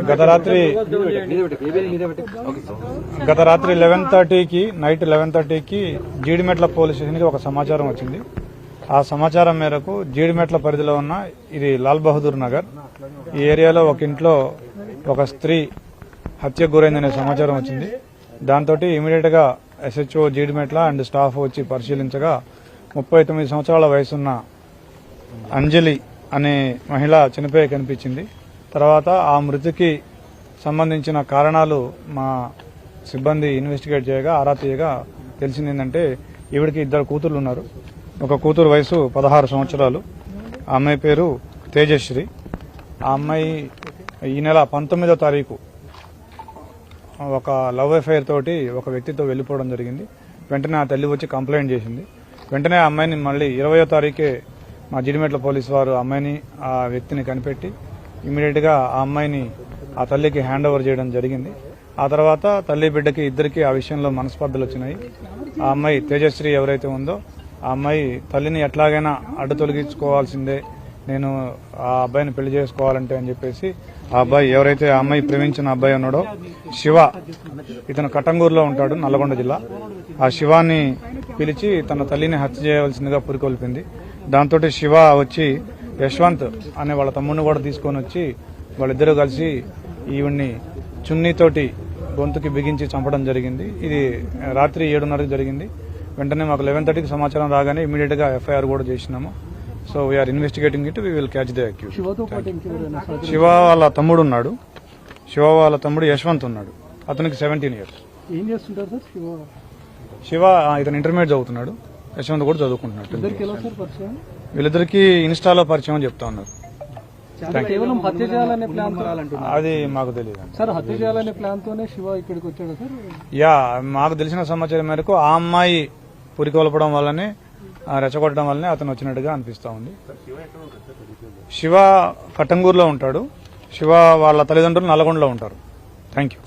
గత రాత్రి 11:30కి night 11:30కి Jeedimetla police స్టేషన్కి ఒక సమాచారం వచ్చింది. ఆ సమాచారం మేరకు జీడిమెట్ల పరిధిలో ఉన్న ఇది లాల్ బహదూర్ నగర్ ఈ ఏరియాలో ఒక ఇంట్లో ఒక స్త్రీ హత్యకు గురైందనే సమాచారం వచ్చింది. దాంతో ఇమీడియట్ గా SHO జీడిమెట్ల అండ్ స్టాఫ్ వచ్చి పరిశీలించగా 39 సంవత్సరాల వయసున్న అంజలి అనే మహిళ చనిపోయి కనిపించింది. తర్వాత ఆ మృతికి సంబంధించిన కారణాలు మా సిబ్బంది ఇన్వెస్టిగేట్ చేయగా ఆరా తీయగా తెలిసింది ఏంటంటే ఈవిడికి 2 కూతుర్లు ఉన్నారు. ఒక కూతురు వయసు 16 సంవత్సరాలు. ఆ అమ్మాయి పేరు తేజశ్రీ. ఆ అమ్మాయి ఈ నెల 19వ తారీఖు ఒక లవ్ అఫైర్ తోటి ఒక వ్యక్తితో వెళ్లిపోవడం జరిగింది. వెంటనే ఆ తల్లి వచ్చి కంప్లైంట్ చేసింది. వెంటనే ఆ అమ్మాయిని మళ్ళీ 20వ తారీఖే మా జిడిమెట్ల పోలీసు వారు అమ్మాయిని ఆ వ్యక్తిని కనిపెట్టి ఇమీడియట్ గా ఆ అమ్మాయిని ఆ తల్లికి హ్యాండ్ ఓవర్ చేయడం జరిగింది. ఆ తర్వాత తల్లి బిడ్డకి ఇద్దరికి ఆ విషయంలో మనస్పర్ధలు వచ్చినాయి. ఆ అమ్మాయి తేజశ్రీ ఎవరైతే ఉందో ఆ అమ్మాయి తల్లిని ఎట్లాగైనా అడ్డు తొలగించుకోవాల్సిందే, నేను ఆ అబ్బాయిని పెళ్లి చేసుకోవాలంటే అని చెప్పేసి ఆ అబ్బాయి ఎవరైతే ఆ అమ్మాయి ప్రేమించిన అబ్బాయి ఉన్నాడో శివ, ఇతను కట్టంగూరులో ఉంటాడు, నల్లగొండ జిల్లా. ఆ శివాన్ని పిలిచి తన తల్లిని హత్య చేయవలసిందిగా పురికొల్పింది. దాంతో శివ వచ్చి యశ్వంత్ అనే వాళ్ళ తమ్ముడిని కూడా తీసుకొని వచ్చి వాళ్ళిద్దరూ కలిసి ఈవిడ్ని చున్నీతోటి గొంతుకి బిగించి చంపడం జరిగింది. ఇది రాత్రి 7:30కి జరిగింది. వెంటనే మాకు 11:30కి సమాచారం రాగానే ఇమీడియట్ గా FIR కూడా చేసినాము. So we are investigating it, we will catch the accuse. Shiva వాళ్ళ తమ్ముడు ఉన్నాడు. శివ వాళ్ళ తమ్ముడు యశ్వంత్ ఉన్నాడు. అతనికి 17 years. ఏం చేస్తుంటారు సార్ శివ ఇతను ఇంటర్మీడియట్ చదువుతున్నాడు. యశ్వంత్ కూడా చదువుకుంటున్నాడు. వీళ్ళిద్దరికి ఇన్స్టాలో పరిచయం చెప్తా ఉన్నారు. కేవలం హత్య చేయాలనే ప్లాన్ అది మాకు తెలియదు సార్. హత్య చేయాలనే ప్లాన్ తోనే శివ ఇక్కడికి వచ్చాడు సార్. యా, మాకు తెలిసిన సమాచారం మేరకు ఆ అమ్మాయి పురికొల్పడం వల్లనే రెచ్చగొట్టడం వల్లనే అతను వచ్చినట్టుగా అనిపిస్తా ఉంది. శివ కట్టంగూరులో ఉంటాడు. శివ వాళ్ళ తల్లిదండ్రులు నల్గొండలో ఉంటారు. Thank you.